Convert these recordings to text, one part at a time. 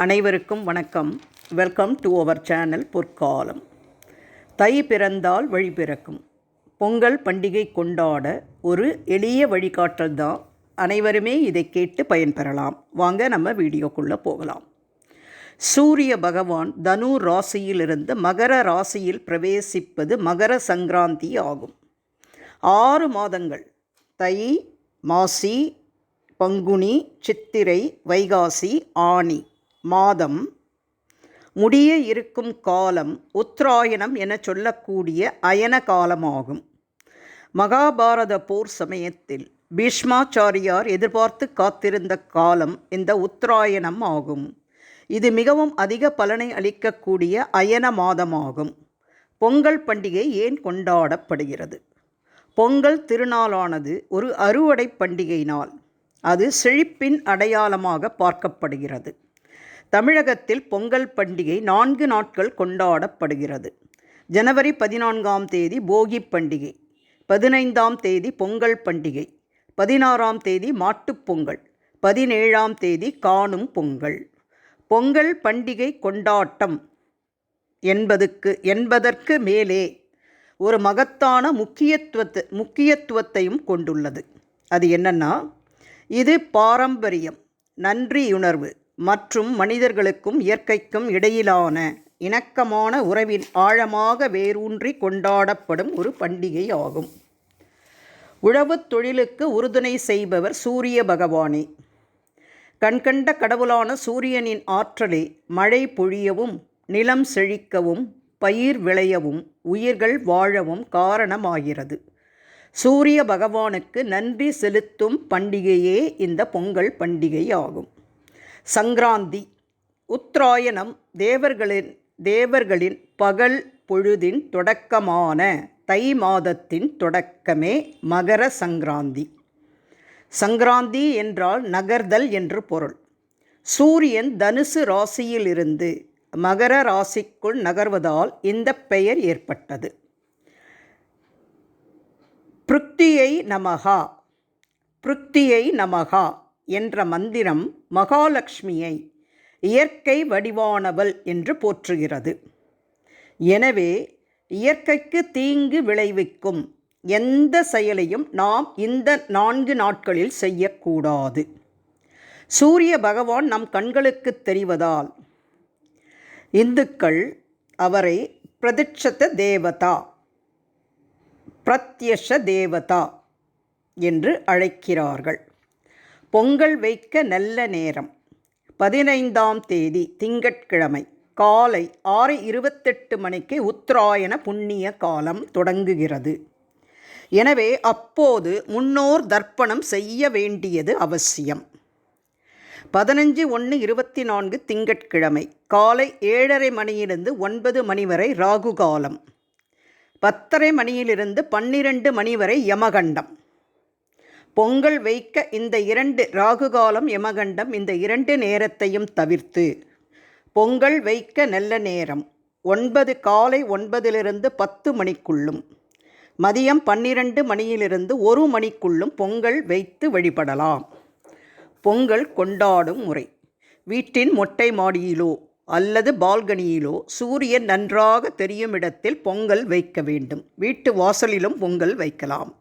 அனைவருக்கும் வணக்கம். Welcome to our channel பொற்காலம். தை பிறந்தால் வழி பிறக்கும். பொங்கல் பண்டிகை கொண்டாட ஒரு எளிய வழிகாட்டல் தான். அனைவருமே இதை கேட்டு பயன்பெறலாம். வாங்க நம்ம வீடியோக்குள்ளே போகலாம். சூரிய பகவான் தனு ராசியிலிருந்து மகர ராசியில் பிரவேசிப்பது மகர சங்கராந்தி ஆகும். 6 மாதங்கள் தை, மாசி, பங்குனி, சித்திரை, வைகாசி, ஆனி மாதம் முடிய இருக்கும் காலம் உத்தராயணம் என சொல்லக்கூடிய அயன காலமாகும். மகாபாரத போர் சமயத்தில் பீஷ்மாச்சாரியார் எதிர்பார்த்து காத்திருந்த காலம் இந்த உத்தராயணம் ஆகும். இது மிகவும் அதிக பலனை அளிக்கக்கூடிய அயன மாதமாகும். பொங்கல் பண்டிகை ஏன் கொண்டாடப்படுகிறது? பொங்கல் திருநாளானது ஒரு அறுவடை பண்டிகை நாள். அது செழிப்பின் அடையாளமாக பார்க்கப்படுகிறது. தமிழகத்தில் பொங்கல் பண்டிகை 4 நாட்கள் கொண்டாடப்படுகிறது. ஜனவரி 14ஆம் தேதி போகி பண்டிகை, 15ஆம் தேதி பொங்கல் பண்டிகை, 16ஆம் தேதி மாட்டுப்பொங்கல், 17ஆம் தேதி காணும் பொங்கல். பொங்கல் பண்டிகை கொண்டாட்டம் என்பதற்கு மேலே ஒரு மகத்தான முக்கியத்துவத்தையும் கொண்டுள்ளது. அது என்னன்னா, இது பாரம்பரியம், நன்றியுணர்வு மற்றும் மனிதர்களுக்கும் இயற்கைக்கும் இடையிலான இணக்கமான உறவின் ஆழமாக வேரூன்றி கொண்டாடப்படும் ஒரு பண்டிகை ஆகும். உழவுத் தொழிலுக்கு உறுதுணை செய்பவர் சூரிய பகவானே. கண்கண்ட கடவுளான சூரியனின் ஆற்றலே மழை பொழியவும், நிலம் செழிக்கவும், பயிர் விளையவும், உயிர்கள் வாழவும் காரணமாகிறது. சூரிய பகவானுக்கு நன்றி செலுத்தும் பண்டிகையே இந்த பொங்கல் பண்டிகை ஆகும். சங்கராந்தி, உத்தராயணம், தேவர்களின் பகல் பொழுதின் தொடக்கமான தை மாதத்தின் தொடக்கமே மகர சங்கராந்தி. சங்கராந்தி என்றால் நகர்தல் என்று பொருள். சூரியன் தனுசு ராசியிலிருந்து மகர ராசிக்குள் நகர்வதால் இந்த பெயர் ஏற்பட்டது. பிருத்தியை நமகா என்ற மந்திரம் மகாலட்சுமியை இயற்கை வடிவானவள் என்று போற்றுகிறது. எனவே இயற்கைக்கு தீங்கு விளைவிக்கும் எந்த செயலையும் நாம் இந்த 4 நாட்களில் செய்யக்கூடாது. சூரிய பகவான் நம் கண்களுக்கு தெரிவதால் இந்துக்கள் அவரை பிரத்யக்ஷ தேவதா என்று அழைக்கிறார்கள். பொங்கல் வைக்க நல்ல நேரம் 15ஆம் தேதி திங்கட்கிழமை காலை 6:28 மணிக்கு உத்தராயண புண்ணிய காலம் தொடங்குகிறது. எனவே அப்போது முன்னோர் தர்ப்பணம் செய்ய வேண்டியது அவசியம். 15/1/24 திங்கட்கிழமை காலை 7:30 மணியிலிருந்து 9 மணி வரை ராகு காலம், 10:30 மணியிலிருந்து 12 மணி வரை யமகண்டம். பொங்கல் வைக்க இந்த 2 ராகுகாலம், யமகண்டம், இந்த 2 நேரத்தையும் தவிர்த்து பொங்கல் வைக்க நல்ல நேரம் காலை 9லிருந்து 10 மணிக்குள்ளும், மதியம் 12 மணியிலிருந்து 1 மணிக்குள்ளும் பொங்கல் வைத்து வழிபடலாம். பொங்கல் கொண்டாடும் முறை: வீட்டின் மொட்டை மாடியிலோ அல்லது பால்கனியிலோ சூரியன் நன்றாக தெரியும் இடத்தில் பொங்கல் வைக்க வேண்டும். வீட்டு வாசலிலும் பொங்கல் வைக்கலாம்.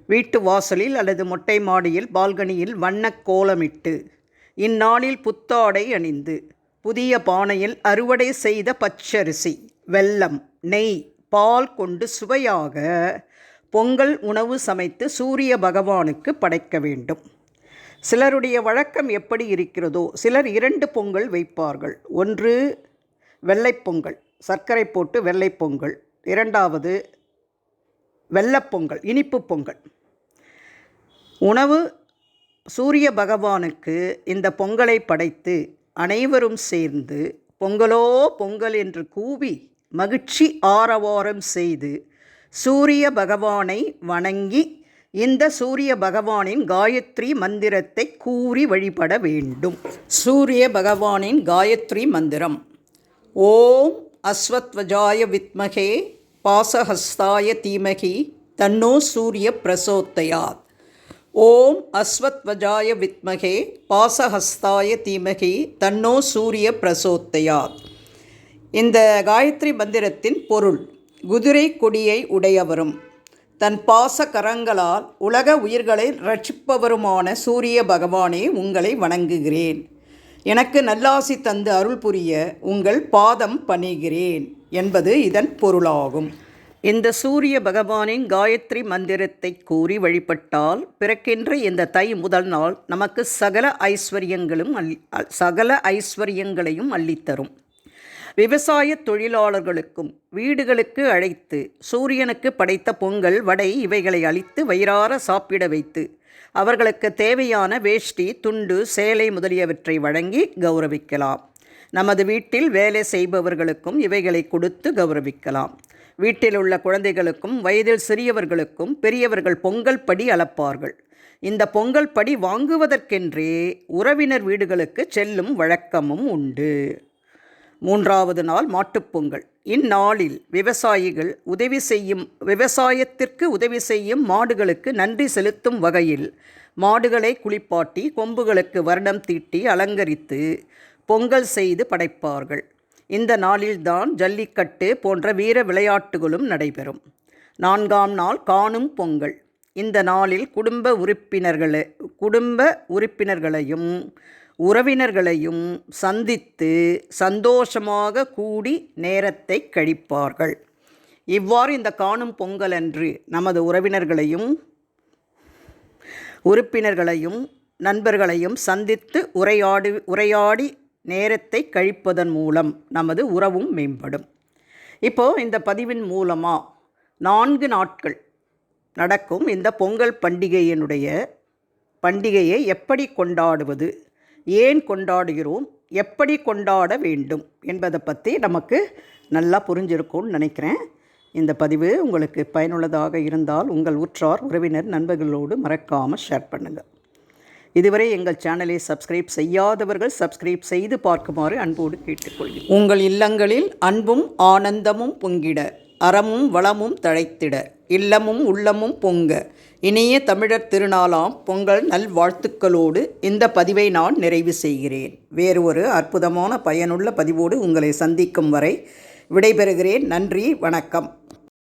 வீட்டு வாசலில் அல்லது மொட்டை மாடியில், பால்கனியில் வண்ணக் கோலமிட்டு, இந்நாளில் புத்தாடை அணிந்து, புதிய பானையில் அறுவடை செய்த பச்சரிசி, வெல்லம், நெய், பால் கொண்டு சுவையாக பொங்கல் உணவு சமைத்து சூரிய பகவானுக்கு படைக்க வேண்டும். சிலருடைய வழக்கம் எப்படி இருக்கிறதோ, சிலர் 2 பொங்கல் வைப்பார்கள். ஒன்று வெள்ளைப்பொங்கல், சர்க்கரை போட்டு வெள்ளைப்பொங்கல். 2வது வெள்ளப்பொங்கல், இனிப்பு பொங்கல். உணவு சூரிய பகவானுக்கு இந்த பொங்கலை படைத்து அனைவரும் சேர்ந்து பொங்கலோ பொங்கல் என்று கூவி மகிழ்ச்சி ஆரவாரம் செய்து சூரிய பகவானை வணங்கி இந்த சூரிய பகவானின் காயத்ரி மந்திரத்தை கூறி வழிபட வேண்டும். சூரிய பகவானின் காயத்ரி மந்திரம்: ஓம் அஸ்வத்வஜாய வித்மகே பாசஹஸ்தாய தீமகி தன்னோ சூரிய பிரசோதயாத். ஓம் அஸ்வத்வஜாய வித்மகே பாசஹஸ்தாய தீமகி தன்னோ சூரிய பிரசோத்தயாத். இந்த காயத்ரி மந்திரத்தின் பொருள்: குதிரை கொடியை உடையவரும் தன் பாச கரங்களால் உலக உயிர்களை ரட்சிப்பவருமான சூரிய பகவானே, உங்களை வணங்குகிறேன். எனக்கு நல்லாசி தந்து அருள் புரிய உங்கள் பாதம் பணிகிறேன் என்பது இதன் பொருளாகும். இந்த சூரிய பகவானின் காயத்ரி மந்திரத்தை கூறி வழிபட்டால் பிறக்கின்ற இந்த தை முதல் நாள் நமக்கு சகல ஐஸ்வர்யங்களையும் அள்ளித்தரும். விவசாய தொழிலாளர்களுக்கும் வீடுகளுக்கு அழைத்து சூரியனுக்கு படைத்த பொங்கல், வடை இவைகளை அளித்து வயிறார சாப்பிட வைத்து அவர்களுக்கு தேவையான வேஷ்டி, துண்டு, சேலை முதலியவற்றை வழங்கி கௌரவிக்கலாம். நமது வீட்டில் வேலை செய்பவர்களுக்கும் இவைகளை கொடுத்து கௌரவிக்கலாம். வீட்டில் உள்ள குழந்தைகளுக்கும் வயதில் சிறியவர்களுக்கும் பெரியவர்கள் பொங்கல் படி அளப்பார்கள். இந்த பொங்கல் படி வாங்குவதற்கென்றே உறவினர் வீடுகளுக்கு செல்லும் வழக்கமும் உண்டு. 3வது நாள் மாட்டுப்பொங்கல். இந்நாளில் விவசாயிகள் விவசாயத்திற்கு உதவி செய்யும் மாடுகளுக்கு நன்றி செலுத்தும் வகையில் மாடுகளை குளிப்பாட்டி கொம்புகளுக்கு வர்ணம் தீட்டி அலங்கரித்து பொங்கல் செய்து படைப்பார்கள். இந்த நாளில்தான் ஜல்லிக்கட்டு போன்ற வீர விளையாட்டுகளும் நடைபெறும். 4ஆம் நாள் காணும் பொங்கல். இந்த நாளில் குடும்ப உறுப்பினர்களையும் உறவினர்களையும் சந்தித்து சந்தோஷமாக கூடி நேரத்தை கழிப்பார்கள். இவ்வாறு இந்த காணும் பொங்கல் அன்று நமது உறுப்பினர்களையும் நண்பர்களையும் சந்தித்து உரையாடி நேரத்தை கழிப்பதன் மூலம் நமது உறவும் மேம்படும். இப்போது இந்த பதிவின் மூலமாக 4 நாட்கள் நடக்கும் இந்த பொங்கல் பண்டிகையை எப்படி கொண்டாடுவது, ஏன் கொண்டாடுகிறோம், எப்படி கொண்டாட வேண்டும் என்பதை பற்றி நமக்கு நல்லா புரிஞ்சிருக்கும்னு நினைக்கிறேன். இந்த பதிவு உங்களுக்கு பயனுள்ளதாக இருந்தால் உங்கள் உற்றார் உறவினர் நண்பர்களோடு மறக்காமல் ஷேர் பண்ணுங்கள். இதுவரை எங்கள் சேனலை சப்ஸ்கிரைப் செய்யாதவர்கள் சப்ஸ்கிரைப் செய்து பார்க்குமாறு அன்போடு கேட்டுக்கொள்கிறேன். உங்கள் இல்லங்களில் அன்பும் ஆனந்தமும் பொங்கிட, அறமும் வளமும் தழைத்திட, இல்லமும் உள்ளமும் பொங்க, இனிய தமிழர் திருநாளாம் பொங்கல் நல்வாழ்த்துக்களோடு இந்த பதிவை நான் நிறைவு செய்கிறேன். வேறு ஒரு அற்புதமான பயனுள்ள பதிவோடு உங்களை சந்திக்கும் வரை விடைபெறுகிறேன். நன்றி, வணக்கம்.